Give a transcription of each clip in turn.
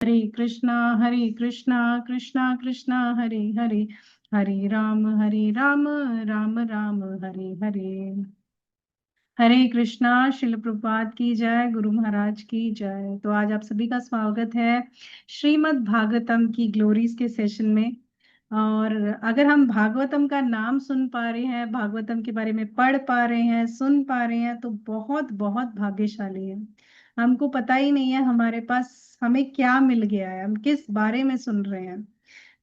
हरे कृष्णा कृष्णा कृष्णा हरे हरे, हरे राम राम राम हरे हरे। हरे कृष्णा। शिल प्रभुपाद की जय, गुरु महाराज की जय। तो आज आप सभी का स्वागत है श्रीमद् भागवतम की ग्लोरीज के सेशन में। और अगर हम भागवतम का नाम सुन पा रहे हैं, भागवतम के बारे में पढ़ पा रहे हैं, सुन पा रहे हैं, तो बहुत बहुत भाग्यशाली है। हमको पता ही नहीं है हमारे पास हमें क्या मिल गया है, हम किस बारे में सुन रहे हैं।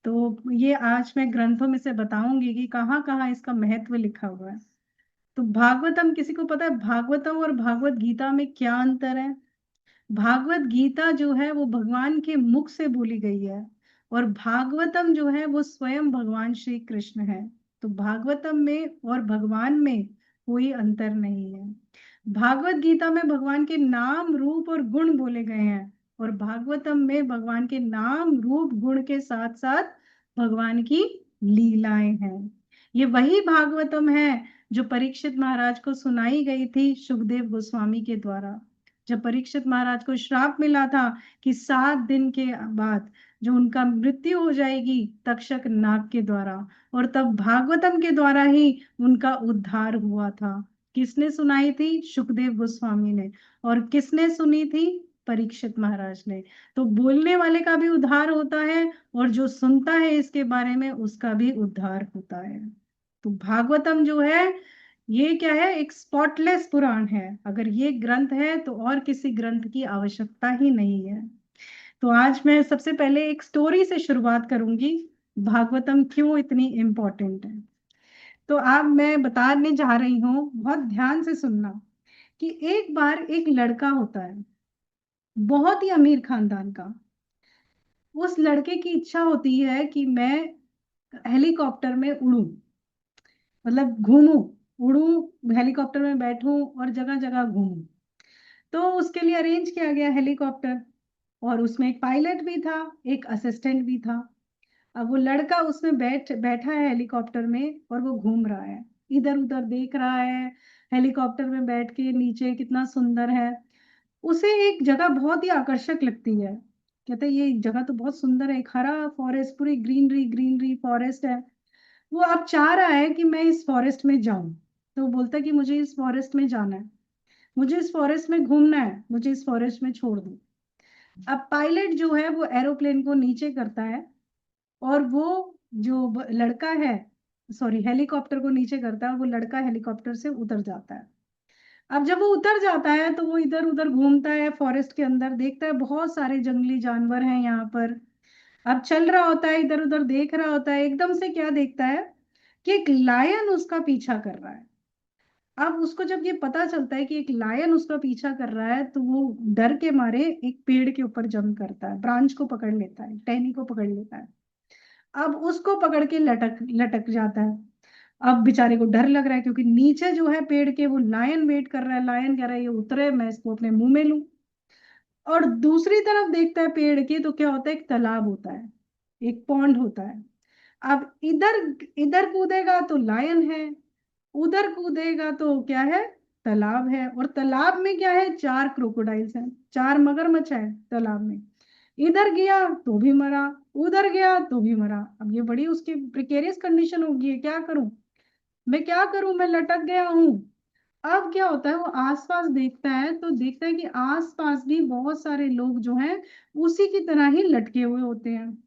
तो ये आज मैं ग्रंथों में से बताऊंगी कि कहाँ कहाँ इसका महत्व लिखा हुआ है। तो भागवतम, किसी को पता है भागवतम और भागवत गीता में क्या अंतर है? भागवत गीता जो है वो भगवान के मुख से बोली गई है, और भागवतम जो है वो स्वयं भगवान श्री कृष्ण है। तो भागवतम में और भगवान में कोई अंतर नहीं है। भागवत गीता में भगवान के नाम रूप और गुण बोले गए हैं, और भागवतम में भगवान के नाम रूप गुण के साथ साथ भगवान की लीलाएं हैं। ये वही भागवतम है जो परीक्षित महाराज को सुनाई गई थी सुखदेव गोस्वामी के द्वारा। जब परीक्षित महाराज को श्राप मिला था कि 7 दिन के बाद जो उनका मृत्यु हो जाएगी तक्षक नाग के द्वारा, और तब भागवतम के द्वारा ही उनका उद्धार हुआ था। किसने सुनाई थी? सुखदेव गोस्वामी ने। और किसने सुनी थी? परीक्षित महाराज ने। तो बोलने वाले का भी उद्धार होता है, और जो सुनता है इसके बारे में उसका भी उद्धार होता है। तो भागवतम जो है ये क्या है? एक स्पॉटलेस पुराण है। अगर ये ग्रंथ है तो और किसी ग्रंथ की आवश्यकता ही नहीं है। तो आज मैं सबसे पहले एक स्टोरी से शुरुआत करूंगी, भागवतम क्यों इतनी इम्पोर्टेंट है। तो अब मैं बताने जा रही हूँ, बहुत ध्यान से सुनना, कि एक बार एक लड़का होता है, बहुत ही अमीर खानदान का। उस लड़के की इच्छा होती है कि मैं हेलीकॉप्टर में उड़ूं, मतलब घूमूं, उड़ूं, हेलीकॉप्टर में बैठूं और जगह जगह घूमूं। तो उसके लिए अरेंज किया गया हेलीकॉप्टर, और उसमें एक पायलट भी था, एक असिस्टेंट भी था। अब वो लड़का उसमें बैठा है हेलीकॉप्टर में, और वो घूम रहा है, इधर उधर देख रहा है। हेलीकॉप्टर में बैठ के नीचे कितना सुंदर है। उसे एक जगह बहुत ही आकर्षक लगती है। कहते हैं ये जगह तो बहुत सुंदर है, एक हरा फॉरेस्ट, पूरी ग्रीनरी ग्रीनरी फॉरेस्ट है। वो अब चाह रहा है कि मैं इस फॉरेस्ट में जाऊं। तो वो बोलता है कि मुझे इस फॉरेस्ट में जाना है, मुझे इस फॉरेस्ट में घूमना है, मुझे इस फॉरेस्ट में छोड़ दो। अब पायलट जो है वो एरोप्लेन को नीचे करता है, और वो जो लड़का है, सॉरी, हेलीकॉप्टर को नीचे करता है, और वो लड़का हेलीकॉप्टर से उतर जाता है। अब जब वो उतर जाता है तो वो इधर उधर घूमता है फॉरेस्ट के अंदर, देखता है बहुत सारे जंगली जानवर हैं यहाँ पर। अब चल रहा होता है, इधर उधर देख रहा होता है, एकदम से क्या देखता है कि एक लायन उसका पीछा कर रहा है। अब उसको जब ये पता चलता है कि एक लायन उसका पीछा कर रहा है, तो वो डर के मारे एक पेड़ के ऊपर जंप करता है, ब्रांच को पकड़ लेता है, टहनी को पकड़ लेता है। अब उसको पकड़ के लटक लटक जाता है। अब बेचारे को डर लग रहा है, क्योंकि नीचे जो है पेड़ के वो लायन वेट कर रहा है, लायन कह रहा है ये उतरे, मैं इसको अपने मुंह में लूं। और दूसरी तरफ देखता है पेड़ के, तो क्या होता है, एक तालाब होता है, एक पॉन्ड होता है। अब इधर इधर कूदेगा तो लायन है, उधर कूदेगा तो क्या है, तालाब है। और तालाब में क्या है, 4 क्रोकोडाइल्स हैं, 4 मगरमच्छ है तालाब में। इधर गया तो भी मरा, उधर गया तो भी मरा। अब ये बड़ी उसकी प्रिकेरियस कंडीशन होगी है, क्या करूं मैं, क्या करूं मैं, लटक गया हूं। अब क्या होता है, वो आसपास देखता है तो देखता है कि आसपास भी बहुत सारे लोग जो हैं उसी की तरह ही लटके हुए होते हैं।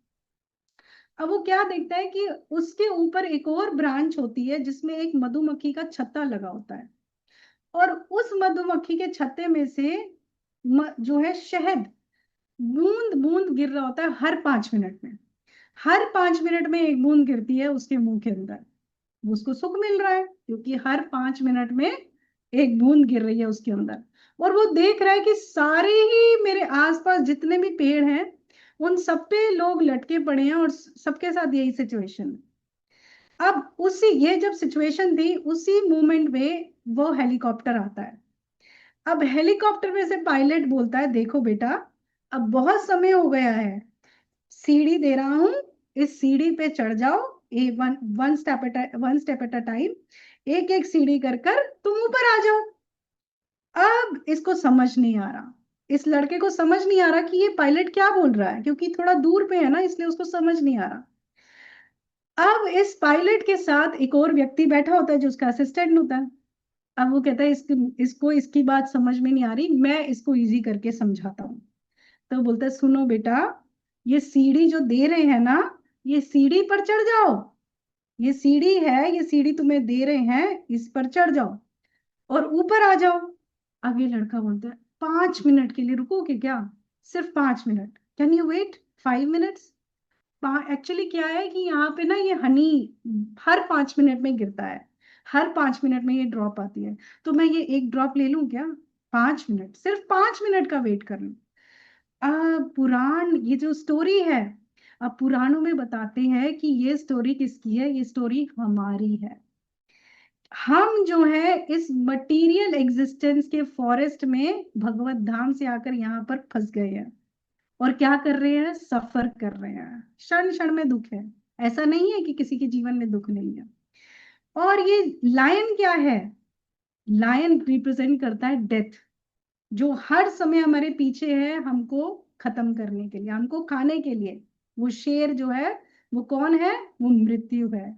अब वो क्या देखता है कि उसके ऊपर एक और ब्रांच होती है जिसमें एक मधुमक्खी का छत्ता लगा होता है, और उस मधुमक्खी के छत्ते में से जो है शहद बूंद बूंद गिर रहा होता है हर 5 मिनट में। हर 5 मिनट में एक बूंद गिरती है उसके मुंह के अंदर। उसको सुख मिल रहा है क्योंकि हर 5 मिनट में एक बूंद गिर रही है उसके अंदर। और वो देख रहा है कि सारे ही मेरे आसपास जितने भी पेड़ हैं उन सब पे लोग लटके पड़े हैं, और सबके साथ यही सिचुएशन। अब उसी ये जब सिचुएशन थी उसी मोमेंट में वो हेलीकॉप्टर आता है। अब हेलीकॉप्टर में से पायलट बोलता है, देखो बेटा, अब बहुत समय हो गया है, सीढ़ी दे रहा हूं, इस सीढ़ी पे चढ़ जाओ, a one step at a time, एक एक सीढ़ी कर कर तुम ऊपर आ जाओ। अब इसको समझ नहीं आ रहा, इस लड़के को समझ नहीं आ रहा कि ये पायलट क्या बोल रहा है, क्योंकि थोड़ा दूर पे है ना, इसलिए उसको समझ नहीं आ रहा। अब इस पायलट के साथ एक और व्यक्ति बैठा होता है जो उसका असिस्टेंट होता है। अब वो कहता है इसको इसकी बात समझ में नहीं आ रही, मैं इसको इजी करके समझाता हूँ। तो बोलता है सुनो बेटा, ये सीढ़ी जो दे रहे हैं ना, ये सीढ़ी पर चढ़ जाओ। ये सीढ़ी है, ये सीढ़ी तुम्हें दे रहे हैं, इस पर चढ़ जाओ और ऊपर आ जाओ। अब ये लड़का बोलता है 5 मिनट के लिए रुकोगे क्या? सिर्फ 5 minute, can you wait 5 minutes? Actually क्या है कि यहाँ पे ना ये हनी हर 5 मिनट में गिरता है, हर 5 मिनट में ये ड्रॉप आती है। तो मैं ये एक ड्रॉप ले लूं क्या? 5 मिनट, सिर्फ 5 मिनट का वेट कर लूं। पुराण, ये जो स्टोरी है, अब पुराणों में बताते हैं कि ये स्टोरी किसकी है? ये स्टोरी हमारी है। हम जो है इस मटेरियल एग्जिस्टेंस के फॉरेस्ट में भगवत धाम से आकर यहाँ पर फंस गए हैं और क्या कर रहे हैं? सफर कर रहे हैं, क्षण क्षण में दुख है। ऐसा नहीं है कि किसी के जीवन में दुख नहीं है। और ये लायन क्या है? लायन रिप्रेजेंट करता है डेथ, जो हर समय हमारे पीछे है हमको खत्म करने के लिए, हमको खाने के लिए। वो शेर जो है वो कौन है? वो मृत्यु है।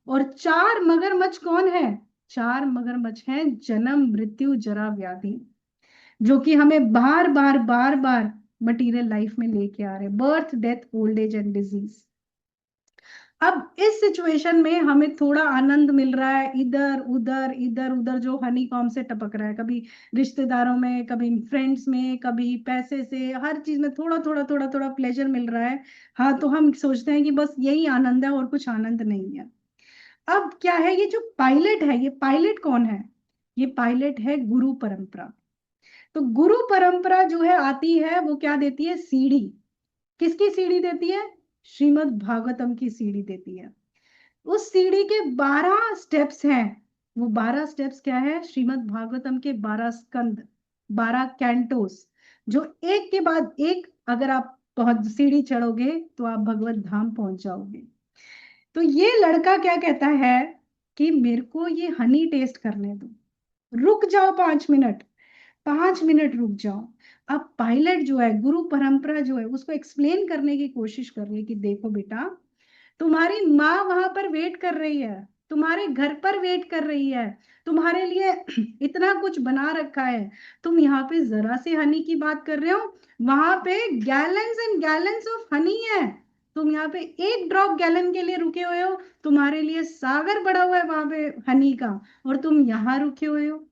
और चार मगरमच्छ कौन है? चार मगरमच्छ हैं जन्म मृत्यु जरा व्याधि, जो कि हमें बार बार बार बार मटीरियल लाइफ में लेके आ रहे हैं, birth death old age and disease. अब इस सिचुएशन में हमें थोड़ा आनंद मिल रहा है, इधर उधर जो हनी कॉम से टपक रहा है, कभी रिश्तेदारों में, कभी फ्रेंड्स में, कभी पैसे से, हर चीज में थोड़ा थोड़ा थोड़ा थोड़ा प्लेजर मिल रहा है। हाँ, तो हम सोचते हैं कि बस यही आनंद है और कुछ आनंद नहीं है। अब क्या है, ये जो पायलट है, ये पायलट कौन है? ये पायलट है गुरु परंपरा। तो गुरु परंपरा जो है आती है, वो क्या देती है? सीढ़ी। किसकी सीढ़ी देती है? श्रीमद् भागवतम की सीढ़ी देती है। उस सीढ़ी के 12 स्टेप्स हैं। वो 12 स्टेप्स क्या है? श्रीमद् भागवतम के 12 स्कंद, 12 कैंटोस, जो एक के बाद एक अगर आप बहुत सीढ़ी चढ़ोगे तो आप भगवत धाम पहुंच जाओगे। तो ये लड़का क्या कहता है कि मेरे को ये हनी टेस्ट करने दो, रुक जाओ 5 मिनट, 5 मिनट रुक जाओ। अब पायलट जो है, गुरु परंपरा जो है, उसको एक्सप्लेन करने की कोशिश कर रही है कि देखो बेटा, तुम्हारी माँ वहां पर वेट कर रही है, तुम्हारे घर पर वेट कर रही है, तुम्हारे लिए इतना कुछ बना रखा है। तुम यहाँ पे जरा से हनी की बात कर रहे हो, वहां पे gallons and gallons of honey है। तुम यहाँ पे एक ड्रॉप गैलन के लिए रुके हुए हो, तुम्हारे लिए सागर बड़ा हुआ है वहां पे हनी का, और तुम यहाँ रुके हुए हो।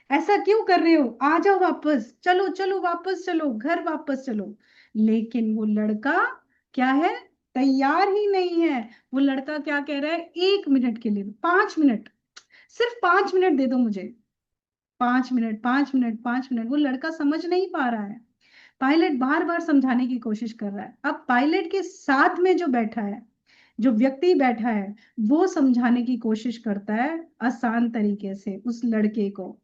ऐसा क्यों कर रहे हो? आ जाओ वापस, चलो चलो वापस चलो, घर वापस चलो। लेकिन वो लड़का क्या है? तैयार ही नहीं है। वो लड़का क्या कह रहा है? 1 मिनट के लिए, 5 मिनट, सिर्फ 5 मिनट दे दो मुझे। 5 मिनट, 5 मिनट, 5 मिनट, वो लड़का समझ नहीं पा रहा है। पायलट बार बार समझाने की कोशिश कर रहा है। अब पायलट के साथ में जो बैठा है, जो व्यक्ति बैठा है, वो समझाने की कोशिश करता है आसान तरीके से उस लड़के को।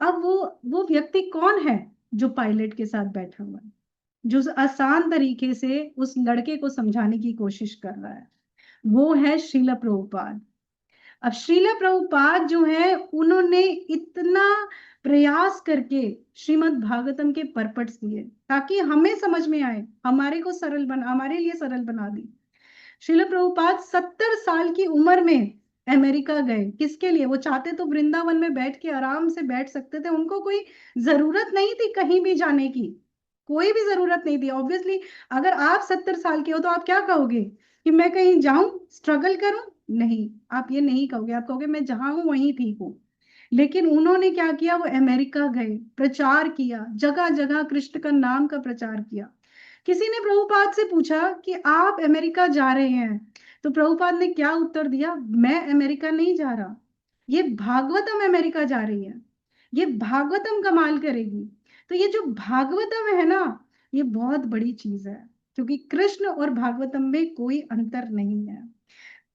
अब वो व्यक्ति कौन है जो पायलट के साथ बैठा हुआ है, जो आसान तरीके से उस लड़के को समझाने की कोशिश कर रहा है? वो है श्रील प्रभुपाद। अब श्रील प्रभुपाद जो है, उन्होंने इतना प्रयास करके श्रीमद् भागवतम के परपट्स दिए ताकि हमें समझ में आए, हमारे लिए सरल बना दी। श्रील प्रभुपाद 70 साल की उम्र में अमेरिका गए। किसके लिए? वो चाहते तो वृंदावन में बैठ के आराम से बैठ सकते थे, उनको कोई जरूरत नहीं थी कहीं भी जाने की, कोई भी जरूरत नहीं थी। ऑब्वियसली अगर आप 70 साल के हो तो आप क्या कहोगे कि मैं कहीं जाऊं, स्ट्रगल करूं? नहीं, आप ये नहीं कहोगे, आप कहोगे मैं जहां हूं वहीं ठीक हूं। लेकिन उन्होंने क्या किया? वो अमेरिका गए, प्रचार किया, जगह जगह कृष्ण का नाम का प्रचार किया। किसी ने प्रभुपाद से पूछा कि आप अमेरिका जा रहे हैं, तो प्रभुपाद ने क्या उत्तर दिया? मैं अमेरिका नहीं जा रहा, ये भागवतम अमेरिका जा रही है, ये भागवतम कमाल करेगी। तो ये जो भागवतम है ना, ये बहुत बड़ी चीज है, क्योंकि कृष्ण और भागवतम में कोई अंतर नहीं है।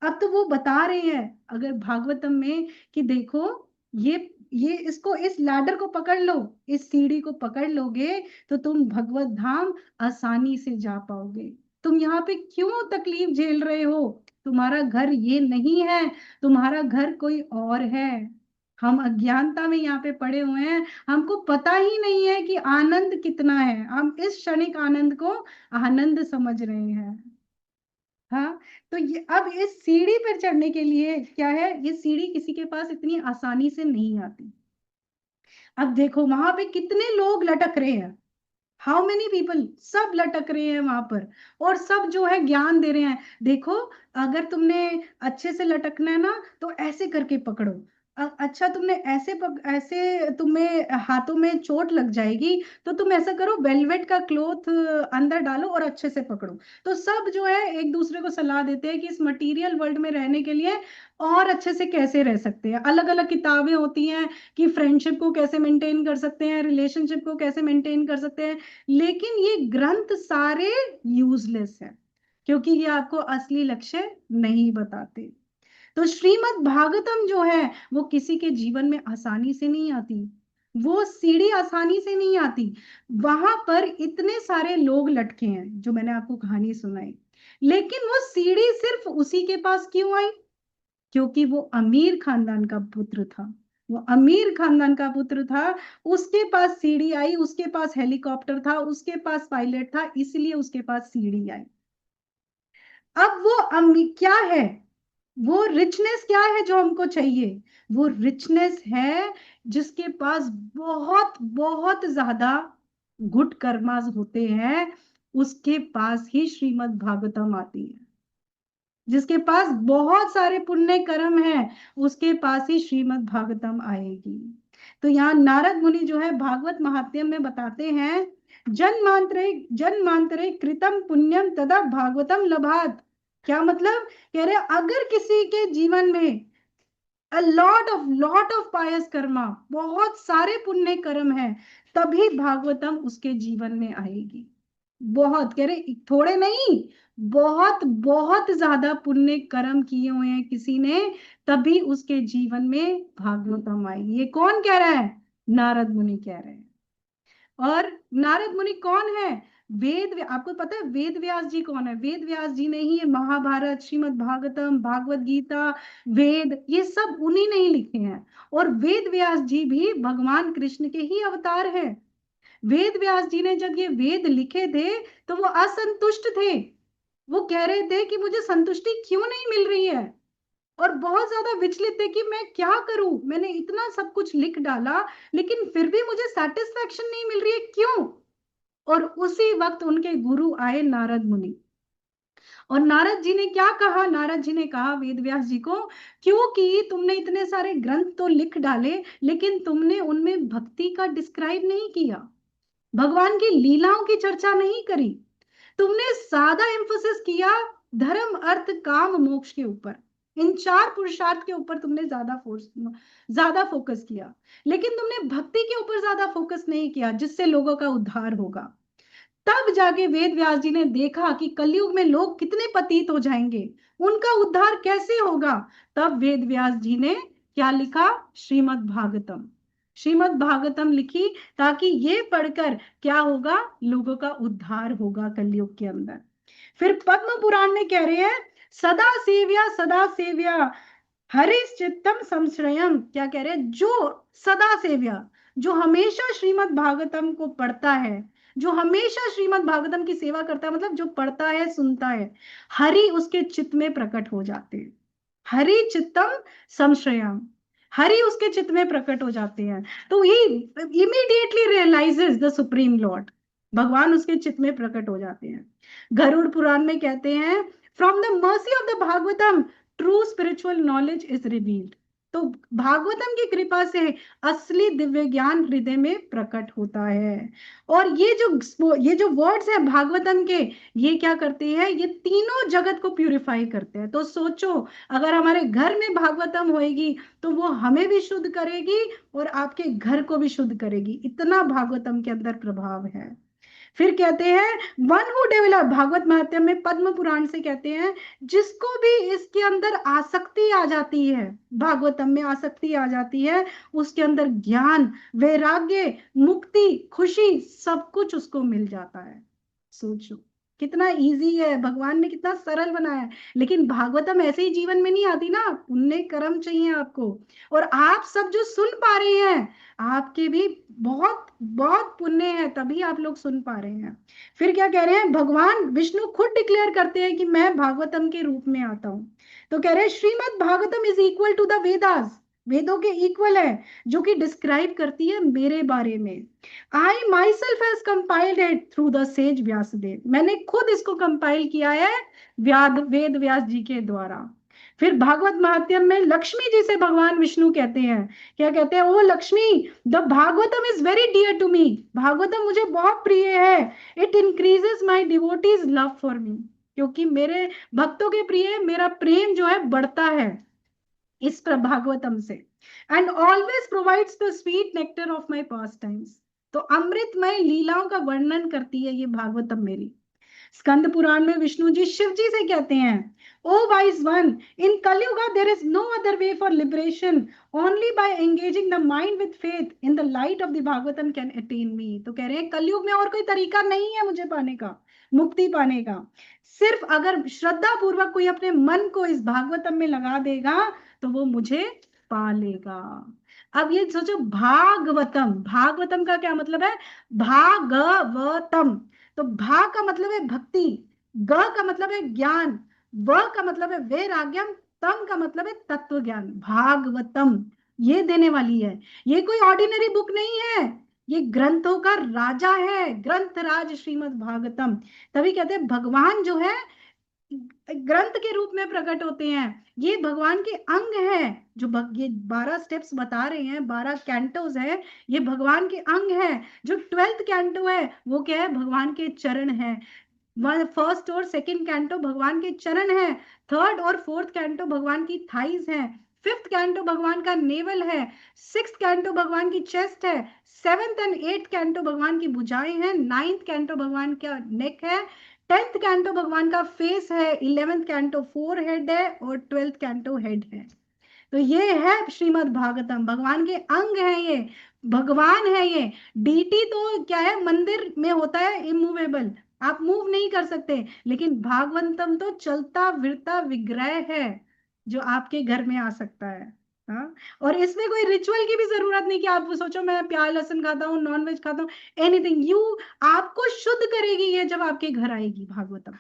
अब तो वो बता रहे हैं अगर भागवतम में कि देखो, ये इसको, इस लैडर को पकड़ लो, इस सीढ़ी को पकड़ लोगे तो तुम भगवत धाम आसानी से जा पाओगे। तुम यहाँ पे क्यों तकलीफ झेल रहे हो? तुम्हारा घर ये नहीं है, तुम्हारा घर कोई और है। हम अज्ञानता में यहाँ पे पड़े हुए हैं, हमको पता ही नहीं है कि आनंद कितना है, हम इस क्षणिक आनंद को आनंद समझ रहे हैं। हाँ, तो ये अब इस सीढ़ी पर चढ़ने के लिए क्या है, ये सीढ़ी किसी के पास इतनी आसानी से नहीं आती। अब देखो वहां पे कितने लोग लटक रहे हैं, हाउ मेनी पीपल, सब लटक रहे हैं वहां पर, और सब जो है ज्ञान दे रहे हैं। देखो, अगर तुमने अच्छे से लटकना है ना तो ऐसे करके पकड़ो। अच्छा, तुमने ऐसे तुम्हें हाथों में चोट लग जाएगी, तो तुम ऐसा करो, वेलवेट का क्लोथ अंदर डालो और अच्छे से पकड़ो। तो सब जो है एक दूसरे को सलाह देते हैं कि इस मटेरियल वर्ल्ड में रहने के लिए और अच्छे से कैसे रह सकते हैं। अलग अलग किताबें होती हैं कि फ्रेंडशिप को कैसे मेंटेन कर सकते हैं, रिलेशनशिप को कैसे मेंटेन कर सकते हैं, लेकिन ये ग्रंथ सारे यूजलेस है, क्योंकि ये आपको असली लक्ष्य नहीं बताते। तो श्रीमद् भागवतम जो है वो किसी के जीवन में आसानी से नहीं आती, वो सीढ़ी आसानी से नहीं आती। वहां पर इतने सारे लोग लटके हैं, जो मैंने आपको कहानी सुनाई, लेकिन वो सीढ़ी सिर्फ उसी के पास क्यों आई? क्योंकि वो अमीर खानदान का पुत्र था, वो अमीर खानदान का पुत्र था, उसके पास सीढ़ी आई, उसके पास हेलीकॉप्टर था, उसके पास पायलट था, इसलिए उसके पास सीढ़ी आई। अब वो क्या है, वो रिचनेस क्या है जो हमको चाहिए? वो रिचनेस है जिसके पास बहुत बहुत ज्यादा गुड कर्मास होते हैं, उसके पास ही श्रीमद् भागवतम आती है। जिसके पास बहुत सारे पुण्य कर्म हैं, उसके पास ही श्रीमद् भागवतम आएगी। तो यहाँ नारद मुनि जो है भागवत महात्म्य में बताते हैं, जन्मांतरे कृतम पुण्यम तदा भागवतम लभात। क्या मतलब? कह रहे अगर किसी के जीवन में लॉट ऑफ पायस कर्मा, बहुत सारे पुण्य कर्म है, तभी भागवतम उसके जीवन में आएगी। बहुत, कह रहे थोड़े नहीं, बहुत बहुत ज्यादा पुण्य कर्म किए हुए हैं किसी ने, तभी उसके जीवन में भागवतम आएगी। ये कौन कह रहा है? नारद मुनि कह रहे हैं। और नारद मुनि कौन है? आपको पता है वेद व्यास जी कौन है? वेद व्यास जी ने ही महाभारत, श्रीमद् भागवतम, भागवत गीता, वेद, ये सब उन्हीं ने ही लिखे हैं। और वेद व्यास जी भी भगवान कृष्ण के ही अवतार है। वेद व्यास जी ने जब ये वेद लिखे थे तो वो असंतुष्ट थे, वो कह रहे थे कि मुझे संतुष्टि क्यों नहीं मिल रही है, और बहुत ज्यादा विचलित थे कि मैं क्या करूं, मैंने इतना सब कुछ लिख डाला लेकिन फिर भी मुझे सेटिस्फैक्शन नहीं मिल रही है, क्यों? और उसी वक्त उनके गुरु आए नारद मुनि, और नारद जी ने क्या कहा? नारद जी ने कहा वेद व्यास जी को, क्योंकि तुमने इतने सारे ग्रंथ तो लिख डाले, लेकिन तुमने उनमें भक्ति का डिस्क्राइब नहीं किया, भगवान की लीलाओं की चर्चा नहीं करी, तुमने सादा एम्फोसिस किया धर्म अर्थ काम मोक्ष के ऊपर, इन चार पुरुषार्थ के ऊपर तुमने ज्यादा फोकस किया, लेकिन तुमने भक्ति के ऊपर ज्यादा फोकस नहीं किया जिससे लोगों का उद्धार होगा। तब जाके वेद व्यास जी ने देखा कि कलयुग में लोग कितने पतित हो जाएंगे, उनका उद्धार कैसे होगा। तब वेद व्यास जी ने क्या लिखा? श्रीमद् भागवतम। श्रीमद् भागवतम लिखी, ताकि ये पढ़कर क्या होगा, लोगों का उद्धार होगा कलयुग के अंदर। फिर पद्म पुराण में कह रहे हैं, सदा सेव्या हरिश्चित्तम संश्रयम। क्या कह रहे हैं? जो सदा सेव्या, जो हमेशा श्रीमद् भागवतम को पढ़ता है, जो हमेशा श्रीमद् भागवतम की सेवा करता है, मतलब जो पढ़ता है सुनता है, हरि उसके चित्त में प्रकट हो जाते हैं। हरि चित्तम संश्रयम, हरि उसके चित्त में प्रकट हो जाते हैं, तो ही immediately realizes the supreme lord, भगवान उसके चित्त में प्रकट हो जाते हैं। गरुड़ पुराण में कहते हैं, from the mercy of the Bhagavatam true spiritual knowledge is revealed. तो भागवतम की कृपा से असली दिव्य ज्ञान हृदय में प्रकट होता है। और ये जो वर्ड्स है भागवतम के, ये क्या करते हैं? ये तीनों जगत को प्यूरिफाई करते हैं। तो सोचो, अगर हमारे घर में भागवतम होएगी तो वो हमें भी शुद्ध करेगी और आपके घर को भी शुद्ध करेगी, इतना भागवतम के अंदर प्रभाव है। फिर कहते हैं वन हु डेवलप, भागवत महात्म्य में पद्म पुराण से कहते हैं, जिसको भी इसके अंदर आसक्ति आ जाती है, भागवतम में आसक्ति आ जाती है, उसके अंदर ज्ञान, वैराग्य, मुक्ति, खुशी, सब कुछ उसको मिल जाता है। सोचो, कितना इजी है, भगवान ने कितना सरल बनाया है। लेकिन भागवतम ऐसे ही जीवन में नहीं आती ना, पुण्य कर्म चाहिए आपको। और आप सब जो सुन पा रहे हैं, आपके भी बहुत बहुत पुण्य है, तभी आप लोग सुन पा रहे हैं। फिर क्या कह रहे हैं, भगवान विष्णु खुद डिक्लेयर करते हैं कि मैं भागवतम के रूप में आता हूं। तो कह रहे हैं Shrimad Bhagavatam is equal to the Vedas, वेदों के इक्वल है, जो कि डिस्क्राइब करती है मेरे बारे में। I myself has compiled it through the sage Vyasadeva, मैंने खुद इसको कंपाइल किया है वेद व्यास जी के द्वारा। फिर भागवत महात्म्यम में लक्ष्मी जी से भगवान विष्णु कहते हैं, क्या कहते हैं, O Lakshmi, the Bhagavatam is very dear to me, Bhagavatam मुझे बहुत प्रिय है। It increases my devotees love for me, क्योंकि मेरे भक्तों के प्रिय मेरा प्रेम जो है बढ़ता है इस भागवतम से। And always provides the sweet nectar of my pass times, तो अमृतमय लीलाओं का वर्णन करती है ये भागवतम मेरी। स्कंद पुराण में विष्णु जी शिव जी से कहते हैं, O wise one, in Kaliyuga there is no other way for liberation, only by engaging the mind with faith in the light of the Bhagavatam can attain me. तो कह रहे हैं कलयुग में और कोई तरीका नहीं है मुझे पाने का, मुक्ति पाने का, सिर्फ अगर श्रद्धा पूर्वक कोई अपने मन को इस भागवतम में लगा देगा तो वो मुझे पा लेगा। अब ये सोचो, भागवतम, भागवतम का क्या मतलब है, भागवतम, तो भा का मतलब है भक्ति, ग का मतलब है ज्ञान, व का मतलब है वैराग्यम, तम का मतलब है तत्व ज्ञान। भागवतम ये देने वाली है, ये कोई ऑर्डिनरी बुक नहीं है, ये ग्रंथों का राजा है, ग्रंथ राज श्रीमद् भागवतम। तभी कहते हैं भगवान जो है ग्रंथ के रूप में प्रकट होते हैं, ये भगवान के अंग है। जो ये 12 स्टेप्स बता रहे हैं, 12 कैंटोज है, ये भगवान के अंग है। जो 12th कैंटो है वो क्या है, भगवान के चरण है। फर्स्ट और सेकंड कैंटो भगवान के चरण है, थर्ड और फोर्थ कैंटो भगवान की थाइज है, फिफ्थ कैंटो भगवान का नेवल है, सिक्स्थ कैंटो भगवान की चेस्ट है, सेवेंथ एंड एट्थ कैंटो भगवान की भुजाएं हैं, नाइन्थ कैंटो भगवान का नेक है, 10th कैंटो भगवान का फेस है, 11th कैंटो फोर हेड है और 12th कैंटो हेड है। तो ये है श्रीमद् भागवतम, भगवान के अंग है ये, भगवान है ये। डीटी तो क्या है, मंदिर में होता है इमूवेबल, आप मूव नहीं कर सकते, लेकिन भागवतम तो चलता फिरता विग्रह है जो आपके घर में आ सकता है। हाँ, और इसमें कोई रिचुअल की भी जरूरत नहीं कि आप सोचो मैं प्याज लहसुन खाता हूँ, नॉन वेज खाता हूँ, एनीथिंग यू, आपको शुद्ध करेगी ये जब आपके घर आएगी भागवतम,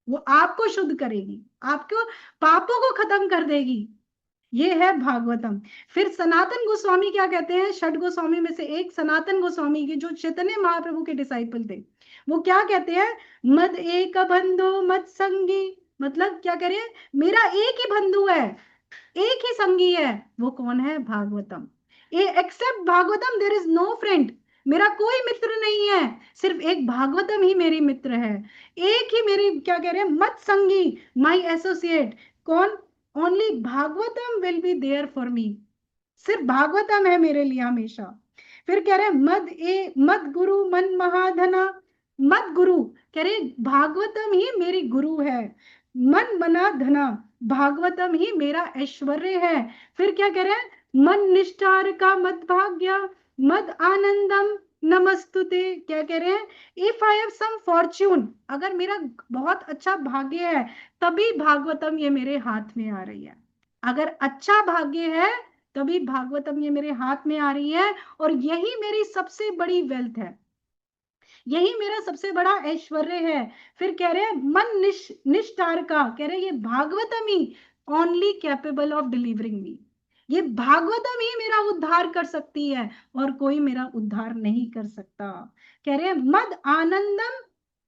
वो आपको शुद्ध करेगी, आपको पापों को खत्म कर देगी। ये है भागवतम। फिर सनातन गोस्वामी क्या कहते हैं, षड गोस्वामी में से एक सनातन गोस्वामी की, जो चैतन्य महाप्रभु के डिसाइपल थे, वो क्या कहते हैं, मद एक बंधु मत संगी, मतलब क्या कह रहे हैं, मेरा एक ही बंधु है, एक ही संगी है, वो कौन है, Bhagavatam. A except Bhagavatam there is no friend, मेरा कोई मित्र नहीं है, सिर्फ एक भागवतम ही मेरी मित्र है, एक ही मेरी क्या कह रहे हैं, मत संगी, माई एसोसिएट, कौन, only Bhagavatam will be there for me, सिर्फ भागवतम है मेरे लिए हमेशा। फिर कह रहे मद गुरु मन महाधना, मद गुरु, कह रहे भागवतम ही मेरी गुरु है, मन मना धना, भागवतम ही मेरा ऐश्वर्य है। फिर क्या कह रहे हैं, मन निष्ठार का मद भाग्य, मद आनंदम नमस्तुते, क्या कह रहे हैं, if I have some fortune, अगर मेरा बहुत अच्छा भाग्य है तभी भागवतम ये मेरे हाथ में आ रही है, अगर अच्छा भाग्य है तभी भागवतम ये मेरे हाथ में आ रही है, और यही मेरी सबसे बड़ी वेल्थ है, यही मेरा सबसे बड़ा ऐश्वर्य है। फिर कह रहे हैं मन निष्ठार का, कह रहे हैं ये भागवतम ही ओनली कैपेबल ऑफ डिलीवरिंग मी, ये भागवतम ही मेरा उद्धार कर सकती है और कोई मेरा उद्धार नहीं कर सकता। कह रहे हैं मद आनंदम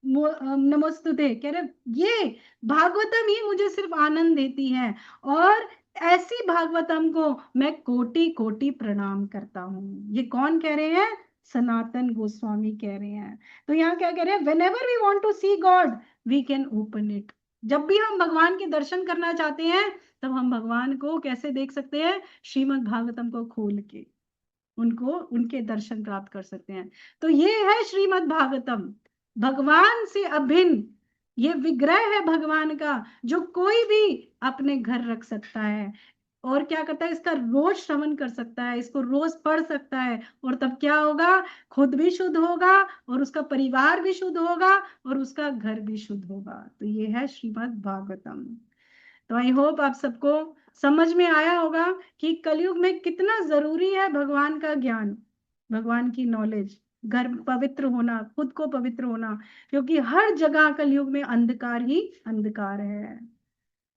नमस्तुते, कह रहे ये भागवतम ही मुझे सिर्फ आनंद देती है, और ऐसी भागवतम को मैं कोटि कोटि प्रणाम करता हूँ। ये कौन कह रहे हैं, सनातन गोस्वामी कह रहे हैं। तो यहाँ क्या कह रहे हैं, whenever we want to see God we can open it, जब भी हम भगवान के दर्शन करना चाहते हैं तब हम भगवान को कैसे देख सकते हैं, श्रीमद् भागवतम को खोल के उनको उनके दर्शन प्राप्त कर सकते हैं। तो ये है श्रीमद् भागवतम, भगवान से अभिन्न ये विग्रह है भगवान का, जो कोई भी अपने घर रख सकता है, और क्या करता है, इसका रोज श्रवण कर सकता है, इसको रोज पढ़ सकता है, और तब क्या होगा, खुद भी शुद्ध होगा और उसका परिवार भी शुद्ध होगा और उसका घर भी शुद्ध होगा। तो ये है श्रीमद् भागवतम। तो आई होप आप सबको समझ में आया होगा कि कलयुग में कितना जरूरी है भगवान का ज्ञान, भगवान की नॉलेज, घर पवित्र होना, खुद को पवित्र होना, क्योंकि हर जगह कलयुग में अंधकार ही अंधकार है।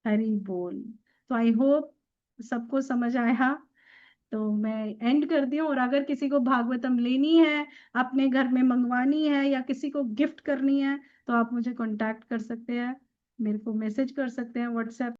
हरि बोल। तो आई होप सबको समझ आया। तो मैं एंड करती हूँ, और अगर किसी को भागवतम लेनी है, अपने घर में मंगवानी है, या किसी को गिफ्ट करनी है, तो आप मुझे कांटेक्ट कर सकते हैं, मेरे को मैसेज कर सकते हैं व्हाट्सएप